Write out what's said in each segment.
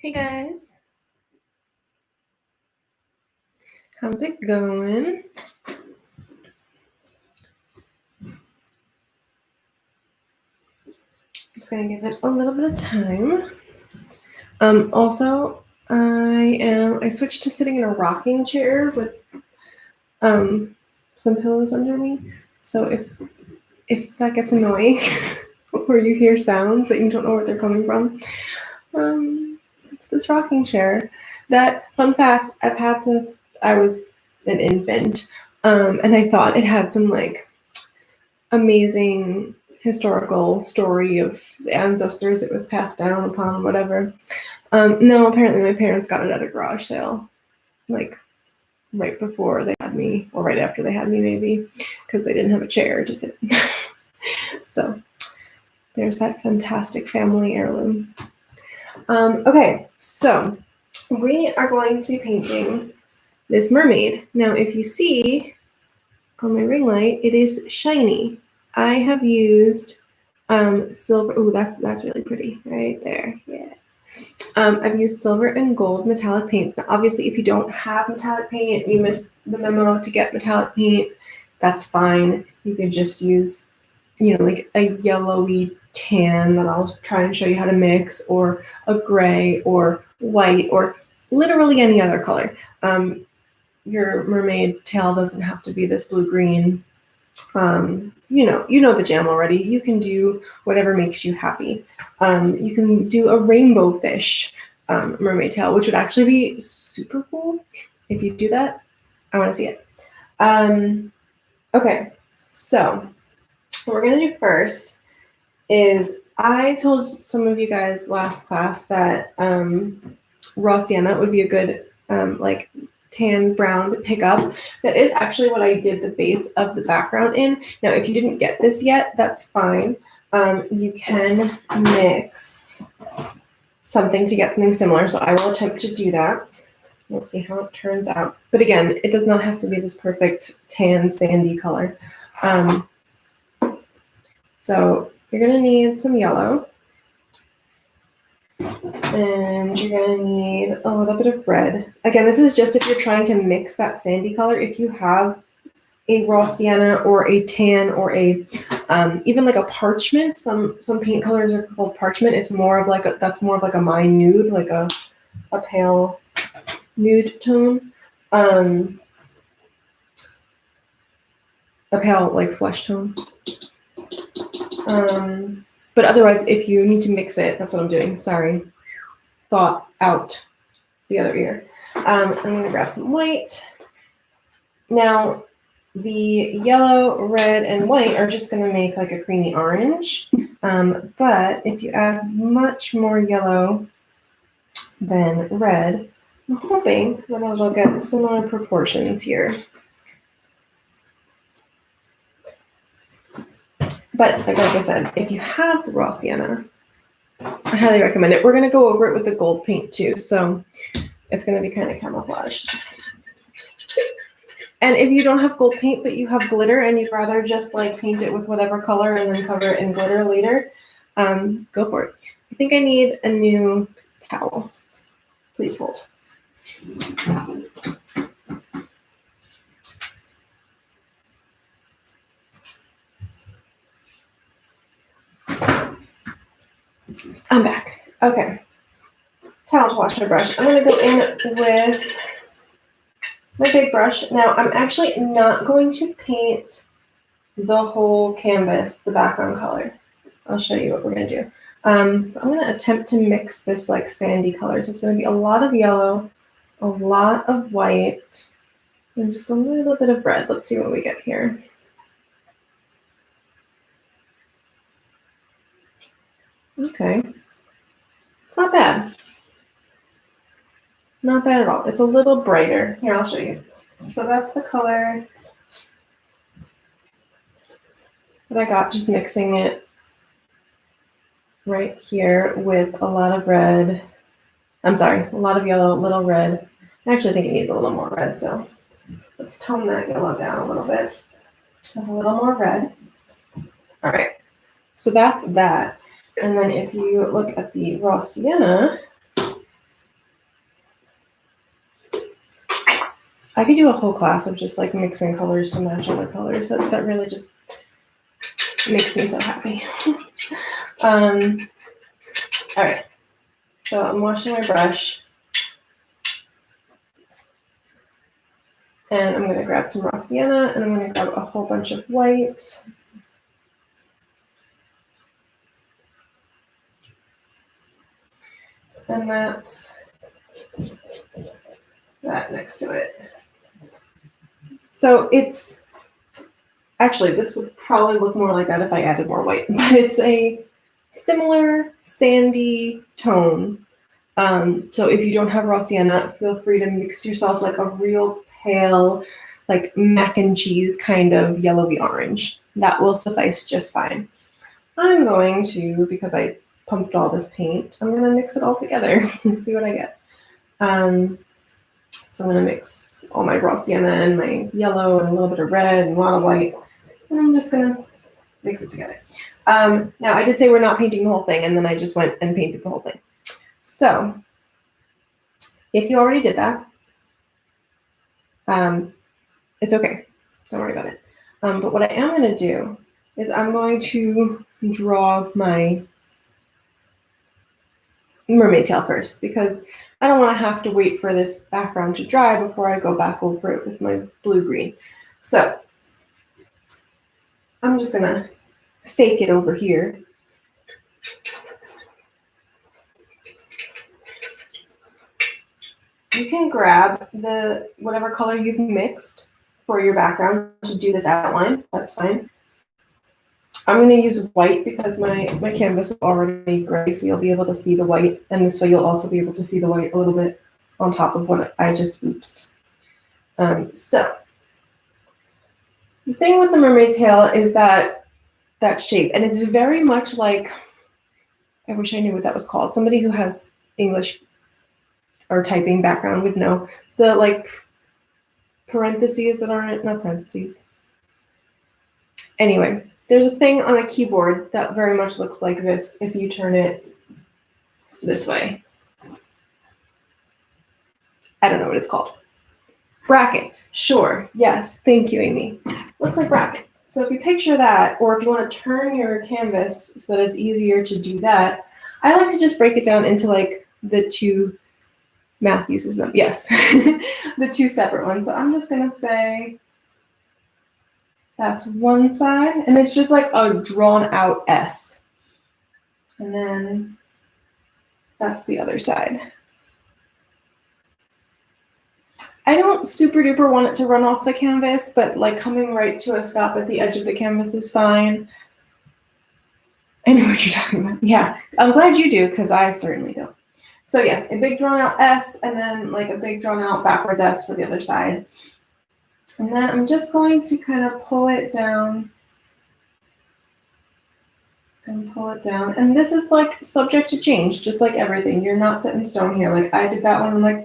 Hey guys, how's it going? Just gonna give it a little bit of time. Also, I switched to sitting in a rocking chair with some pillows under me. So if that gets annoying or you hear sounds that you don't know where they're coming from, it's this rocking chair that, fun fact, I've had since I was an infant. And I thought it had some like amazing historical story of ancestors it was passed down upon, whatever. No, apparently my parents got it at a garage sale, like right before they had me, or right after they had me, maybe, because they didn't have a chair to sit in. So there's that fantastic family heirloom. Okay, so we are going to be painting this mermaid. Now, if you see on my ring light, it is shiny. I have used silver. Oh, that's really pretty right there. Yeah. I've used silver and gold metallic paints. Now, obviously, if you don't have metallic paint, you missed the memo to get metallic paint. That's fine. You could just use, like a yellowy tan that I'll try and show you how to mix, or a gray, or white, or literally any other color. Your mermaid tail doesn't have to be this blue-green. You know the jam already. You can do whatever makes you happy. You can do a rainbow fish mermaid tail, which would actually be super cool. If you do that, I want to see it. Okay, so what we're going to do first is, I told some of you guys last class that raw sienna would be a good like tan brown to pick up. That is actually what I did the base of the background in. Now, if you didn't get this yet, that's fine. You can mix something to get something similar, so I will attempt to do that. We'll see how it turns out. But again, it does not have to be this perfect tan sandy color. So you're going to need some yellow. And you're going to need a little bit of red. Again, this is just if you're trying to mix that sandy color. If you have a raw sienna or a tan or a even like a parchment, some paint colors are called parchment. It's more of like that's more of like a mine nude, like a pale nude tone. A pale like flesh tone. But otherwise, if you need to mix it, that's what I'm doing. Sorry. Thought out the other ear. I'm going to grab some white. Now, the yellow, red, and white are just going to make like a creamy orange. But if you add much more yellow than red, I'm hoping that it'll get similar proportions here. But like I said, if you have the raw sienna, I highly recommend it. We're going to go over it with the gold paint too, so it's going to be kind of camouflaged. And if you don't have gold paint, but you have glitter and you'd rather just like paint it with whatever color and then cover it in glitter later, go for it. I think I need a new towel. Please hold. I'm back. Okay. Towel to wash my brush. I'm going to go in with my big brush. Now, I'm actually not going to paint the whole canvas, the background color. I'll show you what we're going to do. So I'm going to attempt to mix this like sandy color. So it's going to be a lot of yellow, a lot of white, and just a little bit of red. Let's see what we get here. Okay. It's not bad. Not bad at all. It's a little brighter. Here, I'll show you. So that's the color that I got, just mixing it right here with a lot of red. I'm sorry, a lot of yellow, a little red. I actually think it needs a little more red, so let's tone that yellow down a little bit. There's a little more red. All right, so that's that. And then if you look at the raw sienna, I could do a whole class of just like mixing colors to match other colors. That really just makes me so happy. All right, so I'm washing my brush. And I'm gonna grab some raw sienna and I'm gonna grab a whole bunch of white. And that's that next to it. So it's, actually this would probably look more like that if I added more white, but it's a similar sandy tone. So if you don't have raw sienna, feel free to mix yourself like a real pale, like mac and cheese kind of yellowy orange. That will suffice just fine. I'm going to, because I pumped all this paint, I'm going to mix it all together and see what I get. So I'm going to mix all my raw sienna and my yellow and a little bit of red and a lot of white. And I'm just going to mix it together. Now, I did say we're not painting the whole thing, and then I just went and painted the whole thing. So if you already did that, it's okay. Don't worry about it. But what I am going to do is I'm going to draw my mermaid tail first, because I don't want to have to wait for this background to dry before I go back over it with my blue-green. So I'm just going to fake it over here. You can grab the whatever color you've mixed for your background to do this outline. That's fine. I'm going to use white because my canvas is already gray, so you'll be able to see the white, and this way you'll also be able to see the white a little bit on top of what I just oopsed. So the thing with the mermaid tail is that shape, and it's very much like, I wish I knew what that was called. Somebody who has English or typing background would know. The like parentheses that aren't, not parentheses. Anyway, there's a thing on a keyboard that very much looks like this if you turn it this way. I don't know what it's called. Brackets, sure, yes, thank you, Amy. Looks like brackets. So if you picture that, or if you want to turn your canvas so that it's easier to do that, I like to just break it down into like the two, math uses them, yes, the two separate ones. So I'm just gonna say that's one side, and it's just like a drawn out S. And then that's the other side. I don't super duper want it to run off the canvas, but like coming right to a stop at the edge of the canvas is fine. I know what you're talking about. Yeah, I'm glad you do, because I certainly don't. So yes, a big drawn out S, and then like a big drawn out backwards S for the other side. And then I'm just going to kind of pull it down and pull it down. And this is like subject to change, just like everything. You're not set in stone here. Like I did that one, I'm like,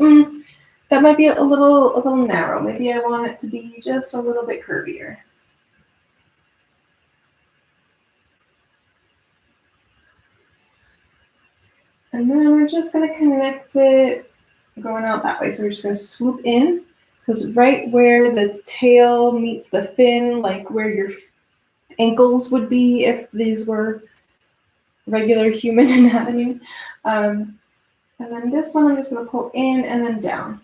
that might be a little narrow. Maybe I want it to be just a little bit curvier. And then we're just going to connect it going out that way. So we're just going to swoop in, because right where the tail meets the fin, like where your ankles would be if these were regular human anatomy. And then this one I'm just going to pull in and then down.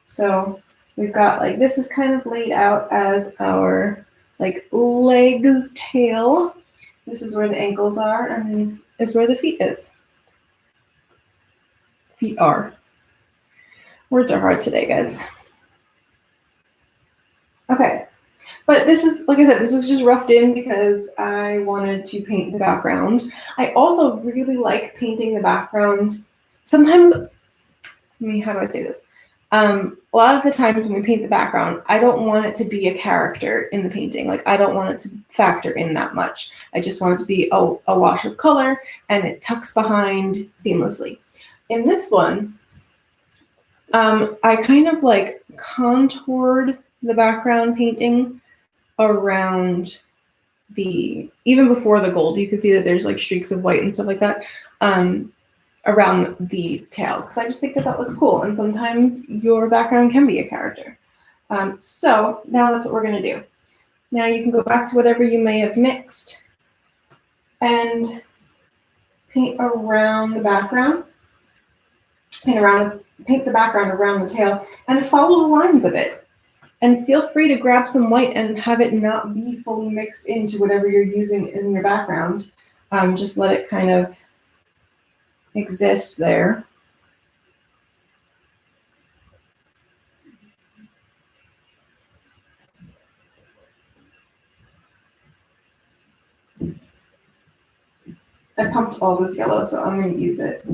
So we've got like, this is kind of laid out as our like legs tail. This is where the ankles are, and this is where the feet is. Feet are. Words are hard today, guys. Okay, but this is, like I said, this is just roughed in because I wanted to paint the background. I also really like painting the background. Sometimes, how do I say this? A lot of the times when we paint the background, I don't want it to be a character in the painting. Like I don't want it to factor in that much. I just want it to be a wash of color, and it tucks behind seamlessly. In this one, I kind of like contoured the background painting around even before the gold. You can see that there's like streaks of white and stuff like that. around the tail, because I just think that looks cool. And sometimes your background can be a character. So now that's what we're going to do. Now you can go back to whatever you may have mixed and paint around the background. Paint the background around the tail and follow the lines of it. And feel free to grab some white and have it not be fully mixed into whatever you're using in your background. Just let it kind of exist there. I pumped all this yellow, so I'm going to use it.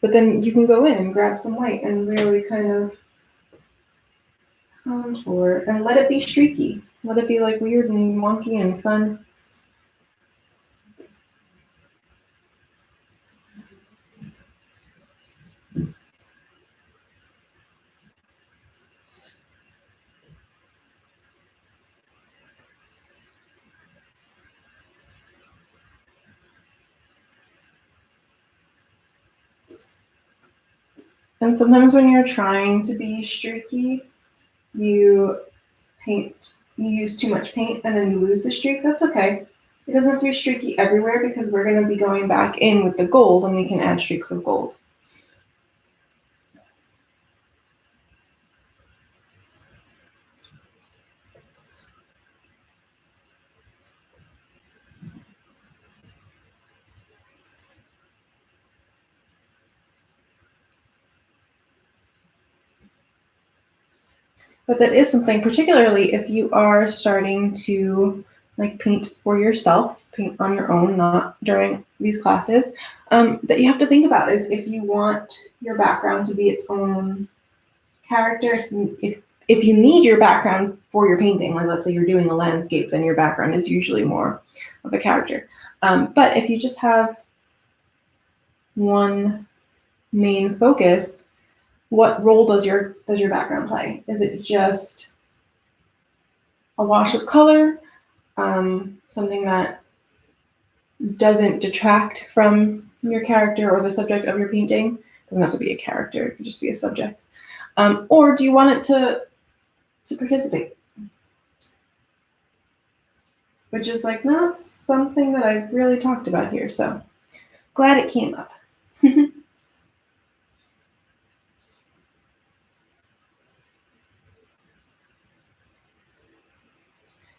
But then you can go in and grab some white and really kind of contour and let it be streaky. Let it be like weird and wonky and fun. And sometimes when you're trying to be streaky, you use too much paint and then you lose the streak. That's okay. It doesn't have to be streaky everywhere because we're going to be going back in with the gold and we can add streaks of gold. But that is something, particularly if you are starting to like paint for yourself, paint on your own, not during these classes, that you have to think about is if you want your background to be its own character, if you need your background for your painting, like let's say you're doing a landscape, then your background is usually more of a character. But if you just have one main focus, what role does your background play? Is it just a wash of color, something that doesn't detract from your character or the subject of your painting? It doesn't have to be a character, it could just be a subject. Or do you want it to participate? Which is like not something that I've really talked about here, so glad it came up.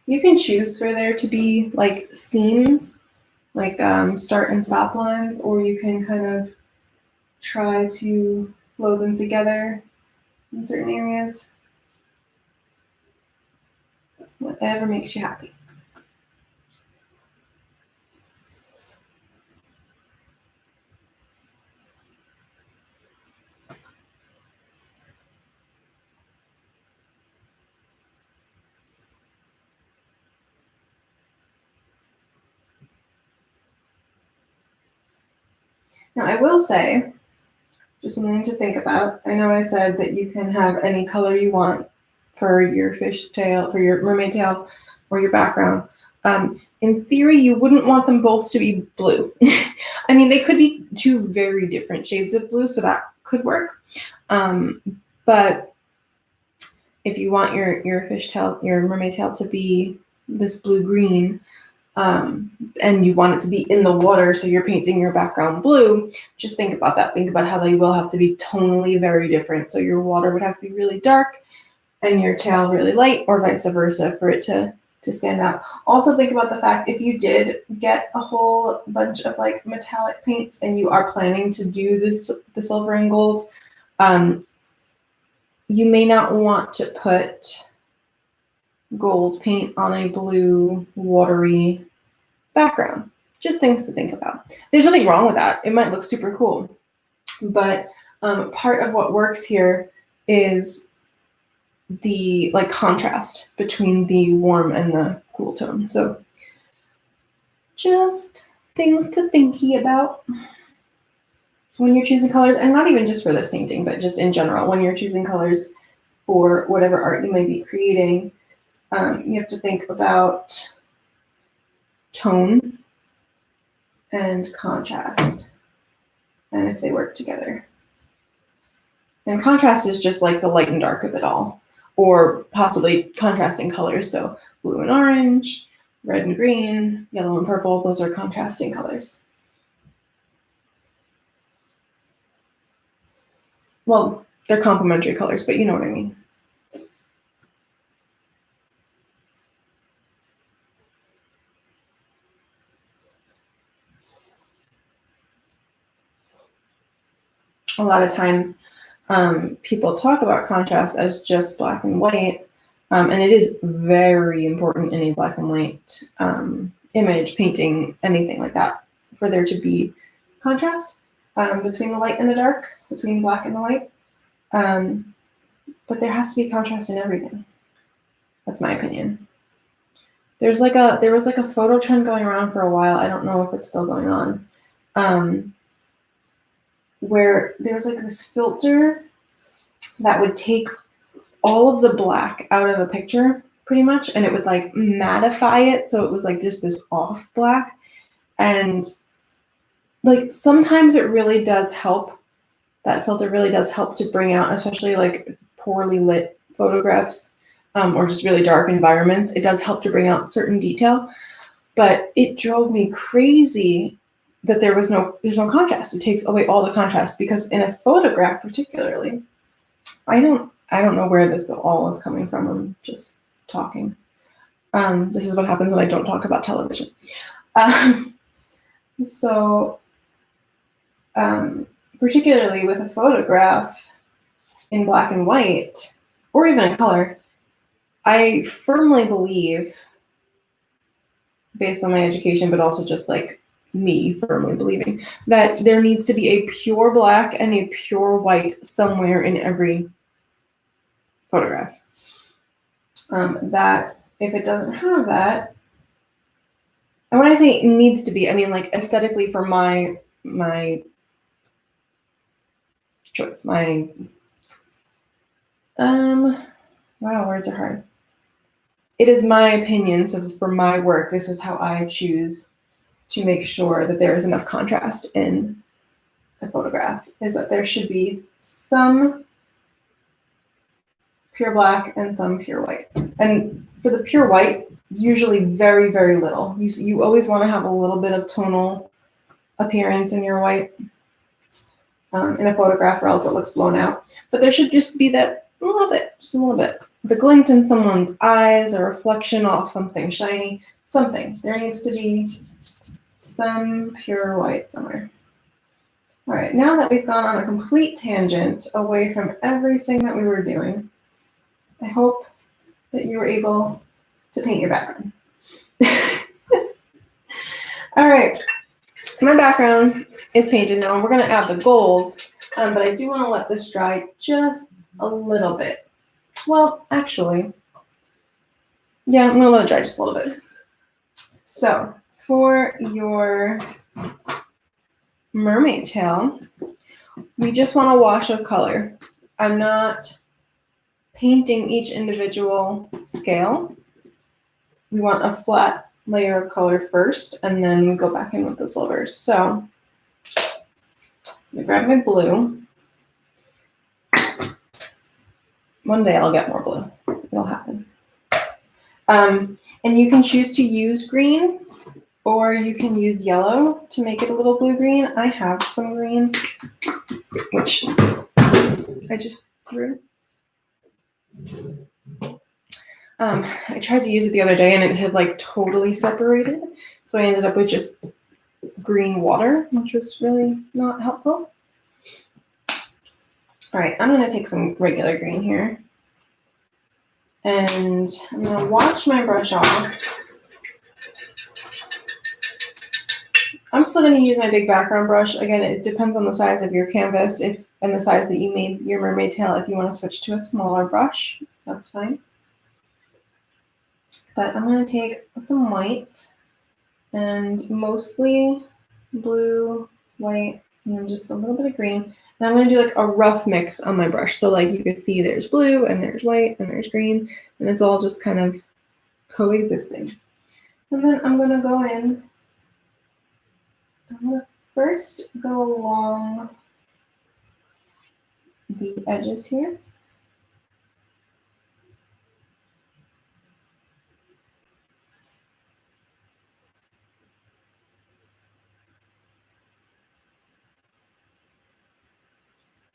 You can choose for there to be like seams, like start and stop lines, or you can kind of try to flow them together in certain areas. Whatever makes you happy. Now I will say, just something to think about. I know I said that you can have any color you want for your fish tail, for your mermaid tail, or your background. In theory, you wouldn't want them both to be blue. I mean, they could be two very different shades of blue, so that could work. But if you want your fish tail, your mermaid tail to be this blue-green, and you want it to be in the water, so you're painting your background blue, just think about that. Think about how they will have to be tonally very different. So your water would have to be really dark and your tail really light, or vice versa for it to stand out. Also think about the fact if you did get a whole bunch of like metallic paints and you are planning to do the silver and gold, you may not want to put gold paint on a blue watery background. Just things to think about. There's nothing wrong with that. It might look super cool, but part of what works here is the like contrast between the warm and the cool tone. So just things to thinky about when you're choosing colors, and not even just for this painting, but just in general, when you're choosing colors for whatever art you might be creating, you have to think about tone and contrast. and if they work together. And contrast is just like the light and dark of it all, or possibly contrasting colors. So blue and orange, red and green, yellow and purple, those are contrasting colors. Well, they're complementary colors, but you know what I mean. A lot of times people talk about contrast as just black and white, and it is very important in a black and white image, painting, anything like that, for there to be contrast between the light and the dark, between the black and the white. But there has to be contrast in everything. That's my opinion. There was like a photo trend going around for a while. I don't know if it's still going on. Where there's like this filter that would take all of the black out of a picture pretty much, and it would like mattify it, so it was like just this off black. And like sometimes it really does help. That filter really does help to bring out, especially like poorly lit photographs or just really dark environments. It does help to bring out certain detail, but it drove me crazy that there's no contrast. It takes away all the contrast, because in a photograph particularly, I don't know where this all is coming from. I'm just talking. This is what happens when I don't talk about television. Particularly with a photograph in black and white, or even in color, I firmly believe, based on my education, but also just like me firmly believing, that there needs to be a pure black and a pure white somewhere in every photograph. That if it doesn't have that, and when I say it needs to be, I mean like aesthetically for my choice, wow, words are hard. It is my opinion, so for my work, this is how I choose to make sure that there is enough contrast in a photograph, is that there should be some pure black and some pure white. And for the pure white, usually very, very little. You always want to have a little bit of tonal appearance in your white in a photograph, or else it looks blown out. But there should just be that a little bit, just a little bit. The glint in someone's eyes, a reflection off something shiny, something. There needs to be some pure white somewhere. All right, now that we've gone on a complete tangent away from everything that we were doing, I hope that you were able to paint your background. All right, my background is painted now. We're gonna add the gold, but I do wanna let this dry just a little bit. Well, actually, yeah, I'm gonna let it dry just a little bit. So for your mermaid tail, we just want a wash of color. I'm not painting each individual scale. We want a flat layer of color first, and then we go back in with the silvers. So I'm gonna grab my blue. One day I'll get more blue. It'll happen. And you can choose to use green, or you can use yellow to make it a little blue-green. I have some green, which I just threw. I tried to use it the other day and it had like totally separated. So I ended up with just green water, which was really not helpful. All right, I'm gonna take some regular green here. And I'm gonna wash my brush off. I'm still gonna use my big background brush. Again, it depends on the size of your canvas and the size that you made your mermaid tail. If you wanna switch to a smaller brush, that's fine. But I'm gonna take some white and mostly blue, white, and then just a little bit of green. And I'm gonna do like a rough mix on my brush. So like you can see there's blue and there's white and there's green, and it's all just kind of coexisting. And then I'm gonna go in, I'm gonna first go along the edges here.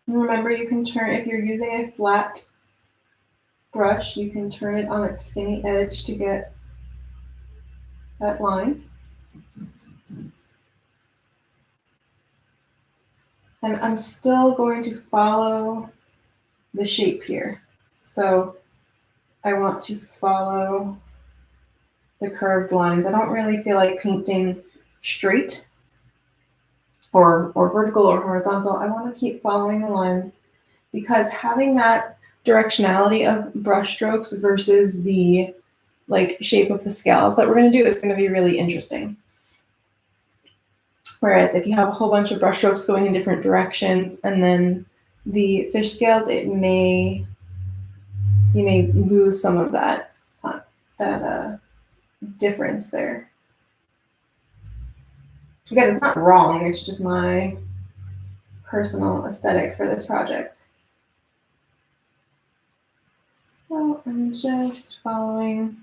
And remember, you can turn, if you're using a flat brush, you can turn it on its skinny edge to get that line. And I'm still going to follow the shape here. So I want to follow the curved lines. I don't really feel like painting straight or vertical or horizontal. I want to keep following the lines because having that directionality of brush strokes versus the like shape of the scales that we're going to do is going to be really interesting. Whereas if you have a whole bunch of brush strokes going in different directions and then the fish scales, you may lose some of that difference there. Again, it's not wrong, it's just my personal aesthetic for this project. So I'm just following.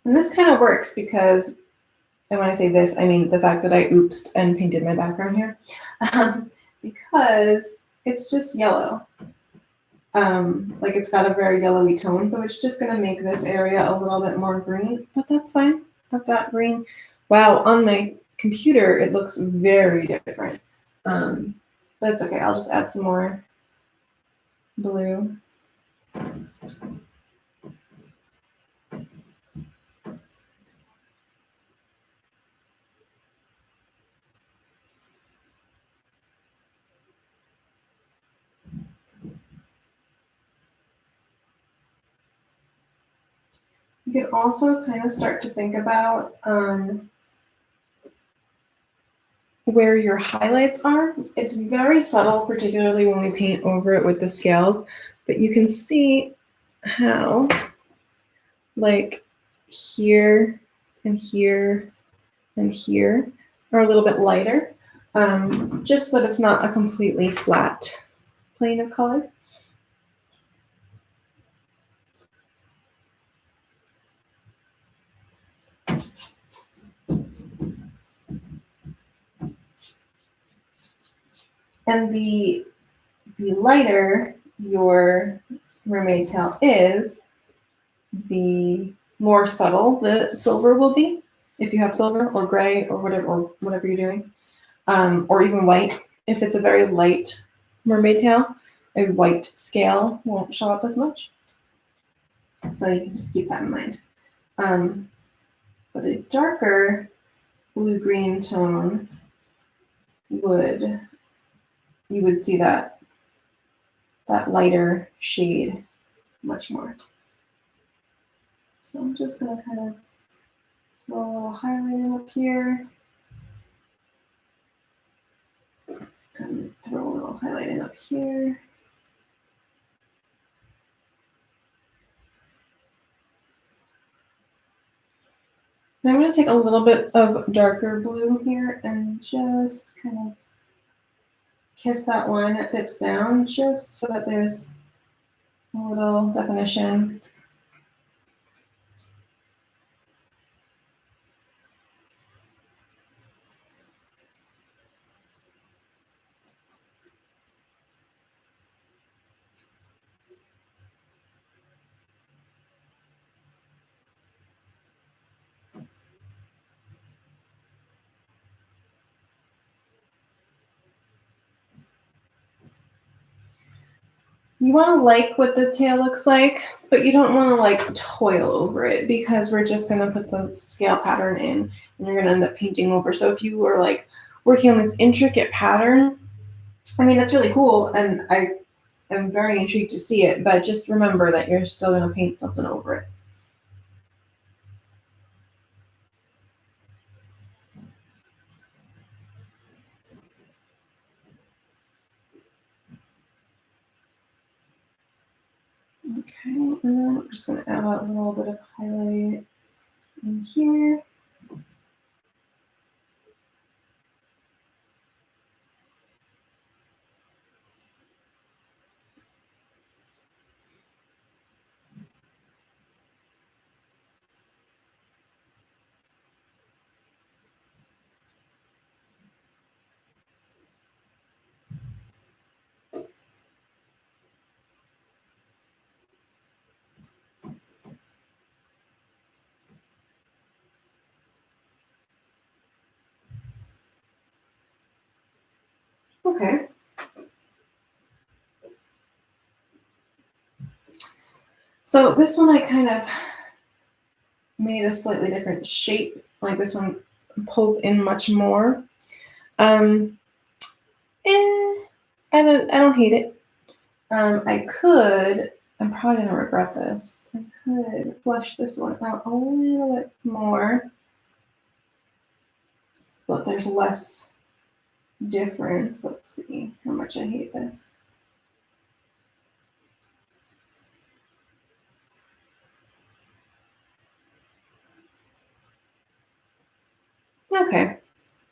And this kind of works because, and when I say this, I mean the fact that I oopsed and painted my background here, because it's just yellow. Like it's got a very yellowy tone, so it's just gonna make this area a little bit more green, but that's fine. I've got green. Wow, on my computer, it looks very different. That's okay, I'll just add some more blue. You can also kind of start to think about where your highlights are. It's very subtle, particularly when we paint over it with the scales, but you can see how like here and here and here are a little bit lighter, just so that it's not a completely flat plane of color. And the lighter your mermaid tail is, the more subtle the silver will be, if you have silver or gray or whatever you're doing, or even white. If it's a very light mermaid tail, a white scale won't show up as much. So you can just keep that in mind. But a darker blue-green tone you would see that lighter shade much more. So I'm just gonna kind of throw a little highlighting up here. And throw a little highlighting up here. Now I'm going to take a little bit of darker blue here and just kind of kiss that line that dips down, just so that there's a little definition. You want to like what the tail looks like, but you don't want to like toil over it because we're just going to put the scale pattern in and you're going to end up painting over. So if you were like working on this intricate pattern, I mean, that's really cool and I am very intrigued to see it, but just remember that you're still going to paint something over it. Okay, and then I'm just going to add a little bit of highlight in here. Okay. So this one I kind of made a slightly different shape. Like this one pulls in much more. Um, I don't hate it. I'm probably gonna regret this. I could flush this one out a little bit more so that there's less difference. Let's see how much I hate this. Okay,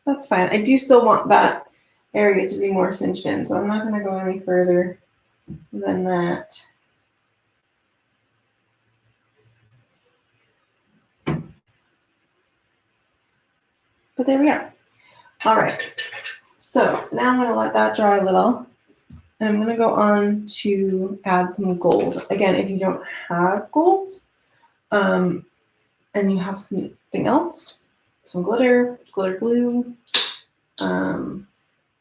that's fine. I do still want that area to be more cinched in, so I'm not gonna go any further than that. But there we are. All right, so now I'm gonna let that dry a little. And I'm gonna go on to add some gold. Again, if you don't have gold, and you have something else, some glitter glue,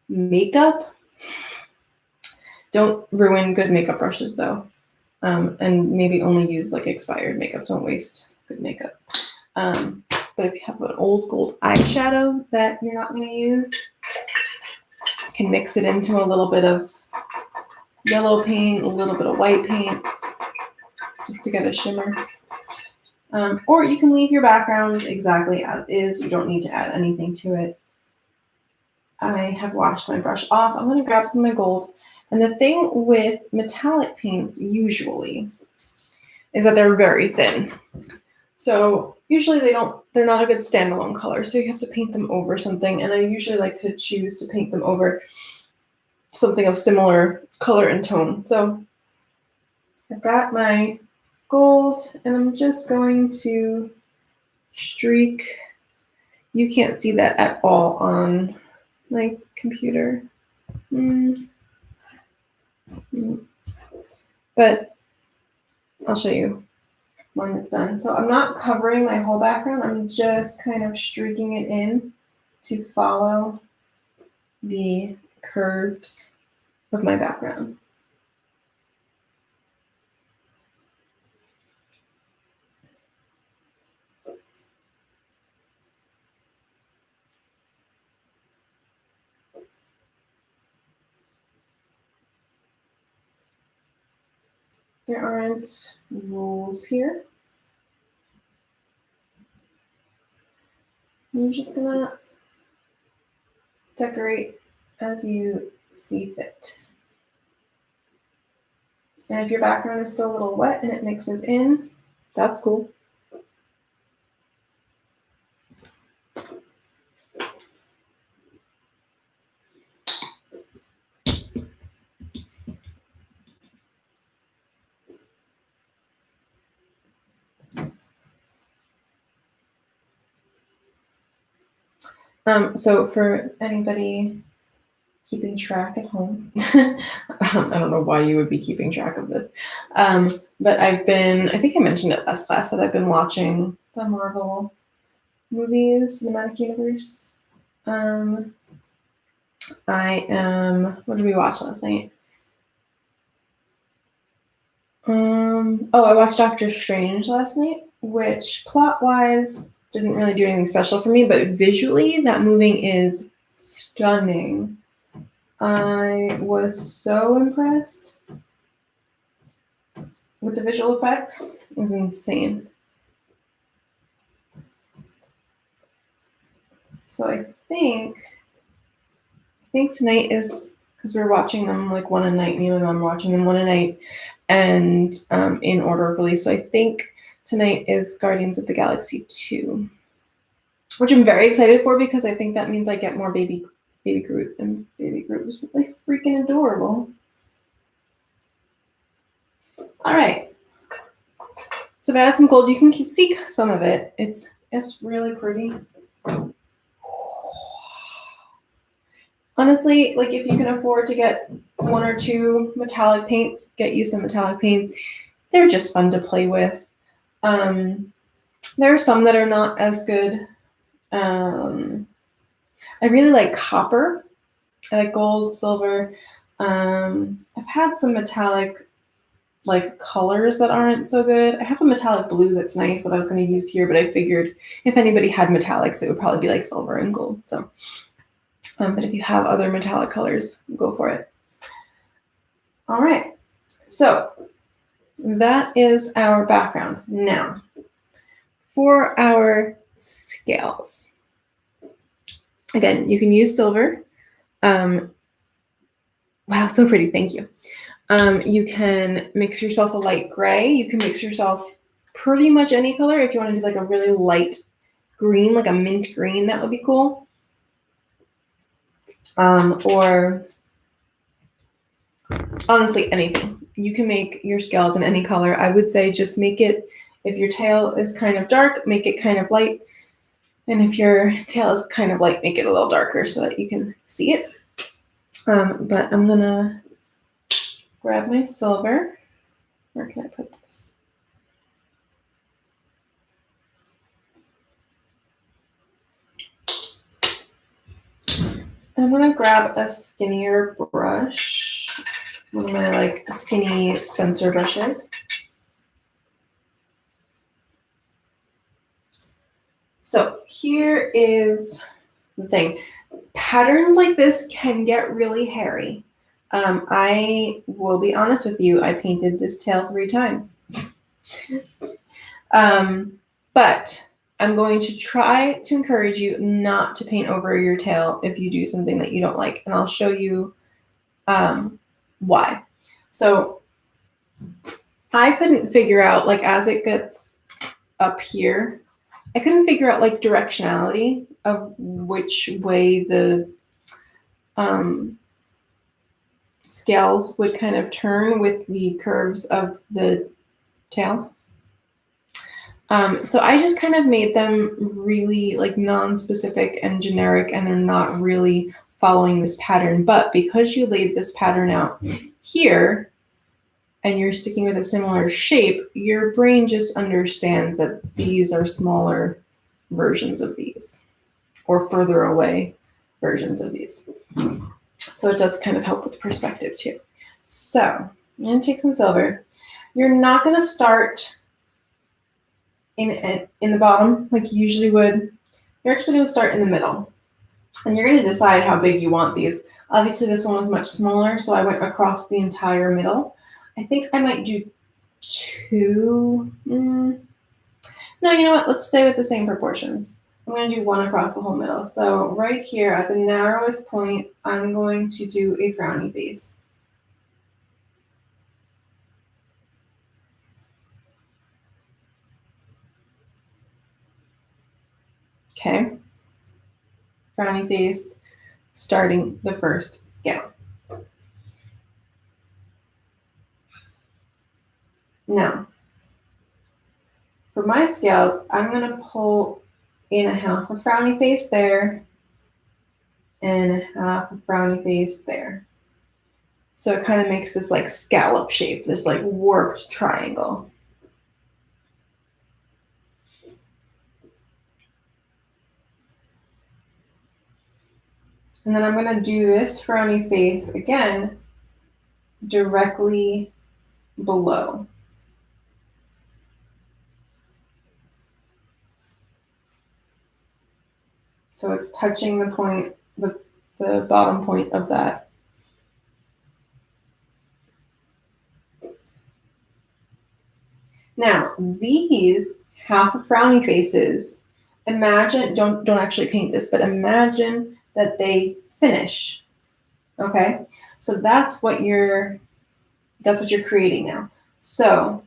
makeup. Don't ruin good makeup brushes though. And maybe only use like expired makeup. Don't waste good makeup. But if you have an old gold eyeshadow that you're not gonna use, you can mix it into a little bit of yellow paint, a little bit of white paint, just to get a shimmer. Or you can leave your background exactly as is. You don't need to add anything to it. I have washed my brush off. I'm going to grab some of my gold. And the thing with metallic paints usually is that they're very thin. So usually they're not a good standalone color. So you have to paint them over something. And I usually like to choose to paint them over something of similar color and tone. So I've got my gold and I'm just going to streak. You can't see that at all on my computer. But I'll show you when it's done. So I'm not covering my whole background. I'm just kind of streaking it in to follow the curves of my background. There aren't rules here. I'm just gonna decorate as you see fit. And if your background is still a little wet and it mixes in, that's cool. So for anybody keeping track at home, I don't know why you would be keeping track of this, but I think I mentioned it last class that I've been watching the Marvel movies, Cinematic Universe. What did we watch last night? I watched Doctor Strange last night, which plot-wise didn't really do anything special for me, but visually that movie is stunning. I was so impressed with the visual effects. It was insane. So I think tonight is because we're watching them like one a night. Me and my mom are watching them one a night, and in order of release. So I think tonight is Guardians of the Galaxy 2, which I'm very excited for because I think that means I get more baby Groot, and baby Groot was really freaking adorable. All right. So I've added some gold. You can see some of it. It's really pretty. Honestly, like if you can afford to get 1 or 2 metallic paints, get you some metallic paints. They're just fun to play with. There are some that are not as good. I really like copper. I like gold, silver. I've had some metallic like colors that aren't so good. I have a metallic blue that's nice that I was going to use here, but I figured if anybody had metallics, it would probably be like silver and gold. So, but if you have other metallic colors, go for it. All right. So that is our background. Now, for our scales. Again, you can use silver. Wow, so pretty. Thank you. You can mix yourself a light gray. You can mix yourself pretty much any color. If you want to do like a really light green, like a mint green, that would be cool. Or honestly, anything. You can make your scales in any color. I would say just make it, if your tail is kind of dark, make it kind of light. And if your tail is kind of light, make it a little darker so that you can see it. But I'm gonna grab my silver. Where can I put this? I'm gonna grab a skinnier brush, one of my like skinny Spencer brushes. So here is the thing. Patterns like this can get really hairy. I will be honest with you, I painted this tail 3 times. But I'm going to try to encourage you not to paint over your tail if you do something that you don't like, and I'll show you why. So I couldn't figure out, like as it gets up here, I couldn't figure out like directionality of which way the scales would kind of turn with the curves of the tail. So I just kind of made them really like non-specific and generic, and they're not really following this pattern. But because you laid this pattern out here and you're sticking with a similar shape, your brain just understands that these are smaller versions of these or further away versions of these. So it does kind of help with perspective too. So I'm going to take some silver. You're not going to start in the bottom like you usually would. You're actually going to start in the middle, and you're going to decide how big you want these. Obviously this one was much smaller, so I went across the entire middle. I think I might do 2. No, you know what? Let's stay with the same proportions. I'm going to do 1 across the whole middle. So right here at the narrowest point, I'm going to do a frowny face. Okay. Frowny face, starting the first scale. Now, for my scales, I'm going to pull in a half a frowny face there and half a frowny face there. So it kind of makes this like scallop shape, this like warped triangle. And then I'm going to do this frowny face again directly below. So it's touching the point, the bottom point of that. Now, these half of frowny faces, imagine, don't actually paint this, but imagine that they finish. Okay? So that's what you're creating now. So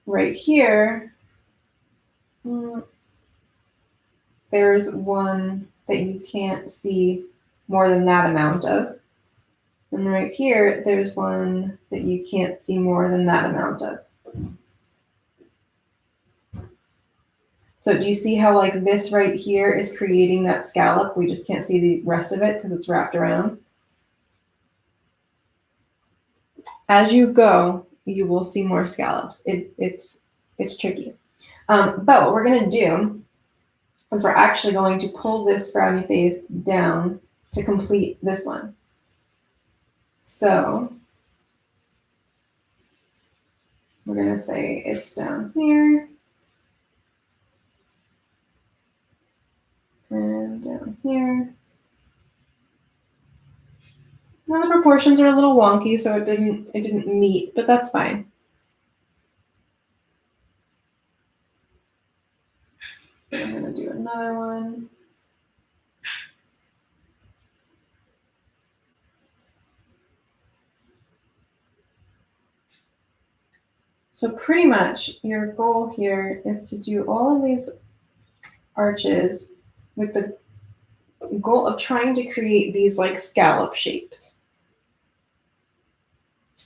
right here, there's one that you can't see more than that amount of. And right here, there's one that you can't see more than that amount of. So do you see how like this right here is creating that scallop? We just can't see the rest of it because it's wrapped around. As you go, you will see more scallops. It's tricky. But what we're gonna do is we're actually going to pull this frowny face down to complete this one. So we're gonna say it's down here and down here. Now the proportions are a little wonky, so it didn't meet, but that's fine. I'm gonna do another one. So pretty much your goal here is to do all of these arches with the goal of trying to create these like scallop shapes.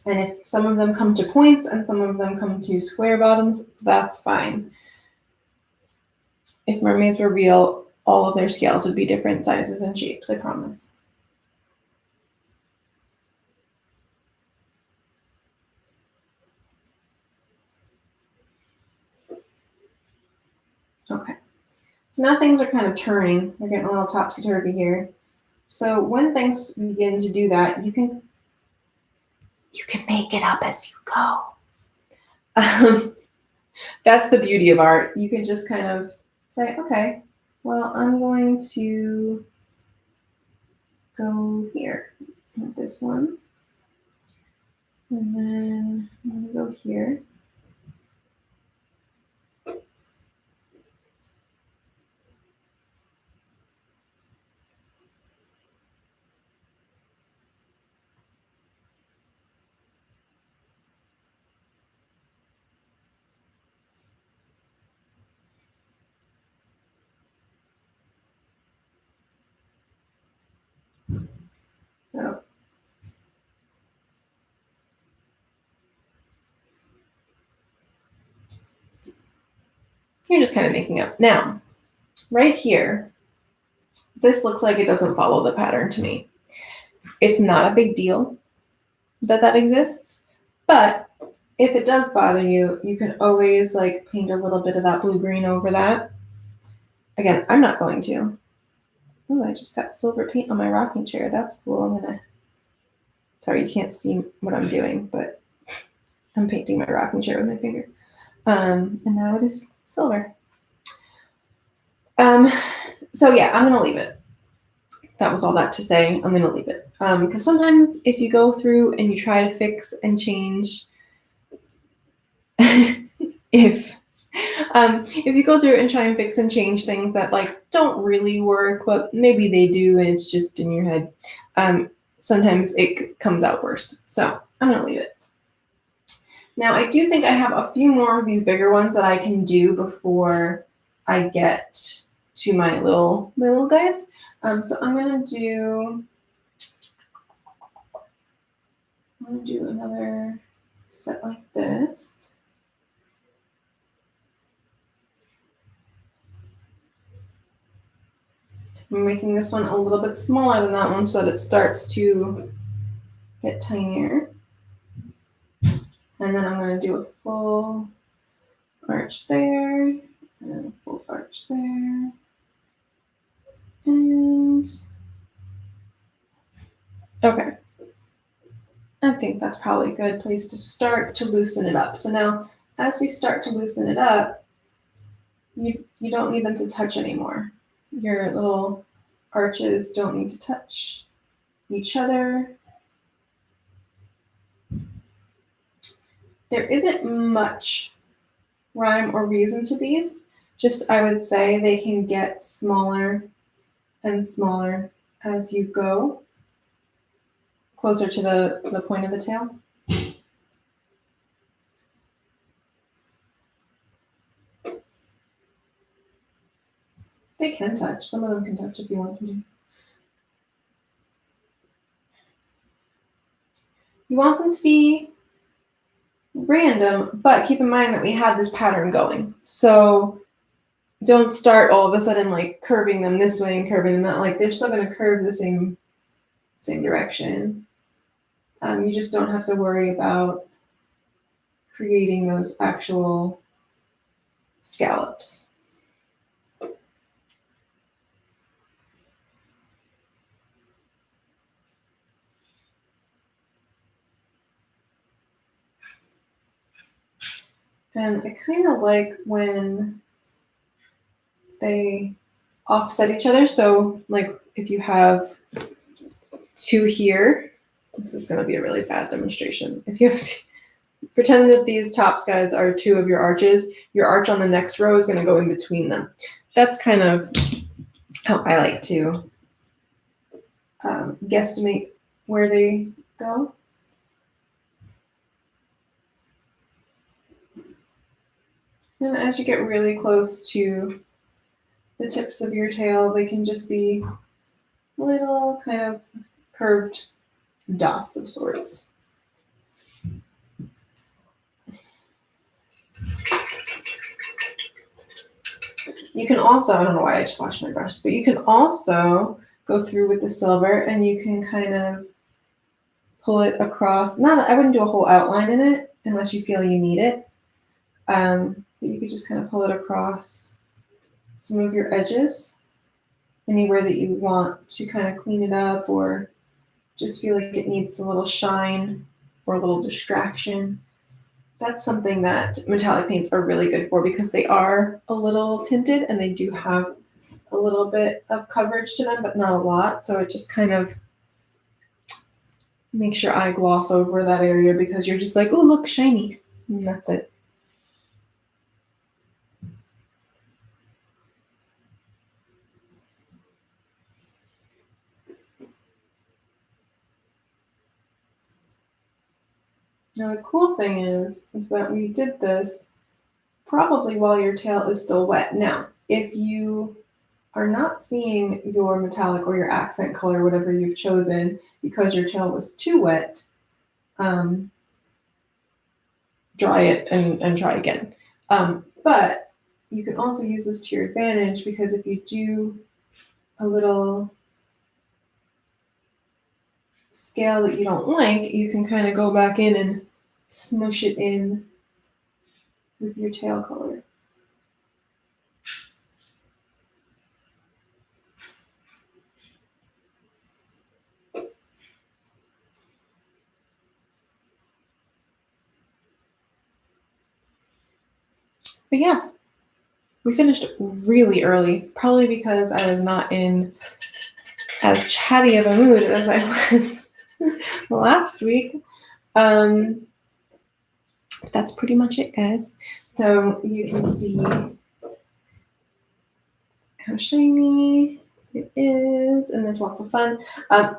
And if some of them come to points and some of them come to square bottoms, that's fine. If mermaids were real, all of their scales would be different sizes and shapes, I promise. Okay, so now things are kind of turning. They're getting a little topsy-turvy here. So when things begin to do that, you can make it up as you go. That's the beauty of art. You can just kind of say, okay, well, I'm going to go here with this one. And then I'm going to go here. So you're just kind of making up. Now, right here, this looks like it doesn't follow the pattern to me. It's not a big deal that exists, but if it does bother you, you can always like paint a little bit of that blue-green over that. Again, I'm not going to. Oh, I just got silver paint on my rocking chair. That's cool. Sorry, you can't see what I'm doing, but I'm painting my rocking chair with my finger. And now it is silver. So yeah, I'm gonna leave it. That was all that to say. I'm gonna leave it. Because sometimes if you go through and you try to fix and change, if you go through and try and fix and change things that like don't really work, but maybe they do, and it's just in your head, sometimes it comes out worse. So I'm gonna leave it. Now I do think I have a few more of these bigger ones that I can do before I get to my little guys. So I'm gonna do another set like this. I'm making this one a little bit smaller than that one so that it starts to get tinier. And then I'm going to do a full arch there, and a full arch there. And okay. I think that's probably a good place to start to loosen it up. So now, as we start to loosen it up, you don't need them to touch anymore. Your little arches don't need to touch each other. There isn't much rhyme or reason to these. Just I would say they can get smaller and smaller as you go. closer to the point of the tail. They can touch. Some of them can touch if you want them to. You want them to be random, but keep in mind that we had this pattern going. So don't start all of a sudden like curving them this way and curving them that. Like they're still going to curve the same direction. You just don't have to worry about creating those actual scallops. And I kind of like when they offset each other. So like if you have two here, this is going to be a really bad demonstration. If you have pretend that these tops guys are two of your arches, your arch on the next row is going to go in between them. That's kind of how I like to guesstimate where they go. And as you get really close to the tips of your tail, they can just be little kind of curved dots of sorts. You can also, I don't know why I just washed my brush, but you can also go through with the silver and you can kind of pull it across. I wouldn't do a whole outline in it unless you feel you need it. But you could just kind of pull it across some of your edges, anywhere that you want to kind of clean it up or just feel like it needs a little shine or a little distraction. That's something that metallic paints are really good for because they are a little tinted and they do have a little bit of coverage to them, but not a lot. So it just kind of makes your eye gloss over that area because you're just like, oh, look, shiny. And that's it. Now the cool thing is that we did this probably while your tail is still wet. Now, if you are not seeing your metallic or your accent color, whatever you've chosen, because your tail was too wet, dry it and try again. But you can also use this to your advantage because if you do a little scale that you don't like, you can kind of go back in and smush it in with your tail color. But yeah, we finished really early, probably because I was not in as chatty of a mood as I was last week. That's pretty much it, guys. So you can see how shiny it is, and there's lots of fun.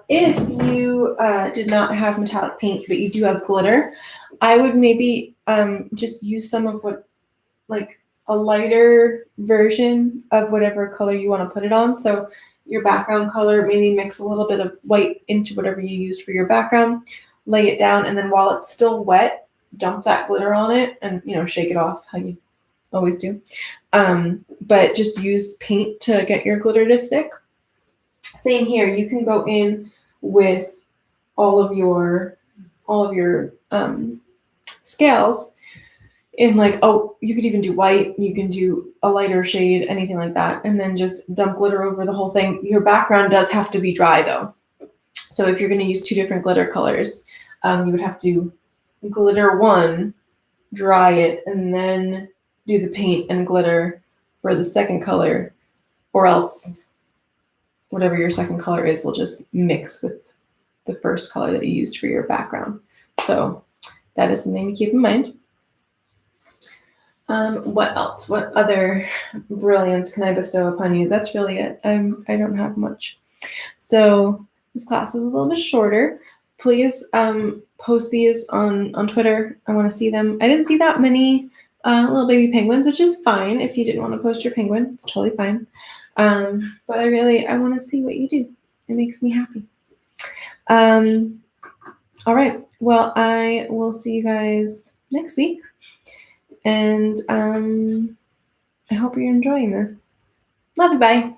If you did not have metallic paint, but you do have glitter, I would maybe just use some of what, like a lighter version of whatever color you want to put it on. So your background color, maybe mix a little bit of white into whatever you used for your background, lay it down, and then while it's still wet, dump that glitter on it and, shake it off how you always do. But just use paint to get your glitter to stick. Same here. You can go in with all of your scales in you could even do white, you can do a lighter shade, anything like that, and then just dump glitter over the whole thing. Your background does have to be dry though. So if you're going to use two different glitter colors, you would have to glitter one, dry it, and then do the paint and glitter for the second color, or else whatever your second color is will just mix with the first color that you used for your background. So that is something to keep in mind. What else? What other brilliance can I bestow upon you? That's really it. I don't have much. So this class was a little bit shorter. please post these on Twitter. I want to see them. I didn't see that many little baby penguins, which is fine. If you didn't want to post your penguin, it's totally fine. But I want to see what you do. It makes me happy. All right. Well, I will see you guys next week. And I hope you're enjoying this. Love you. Bye.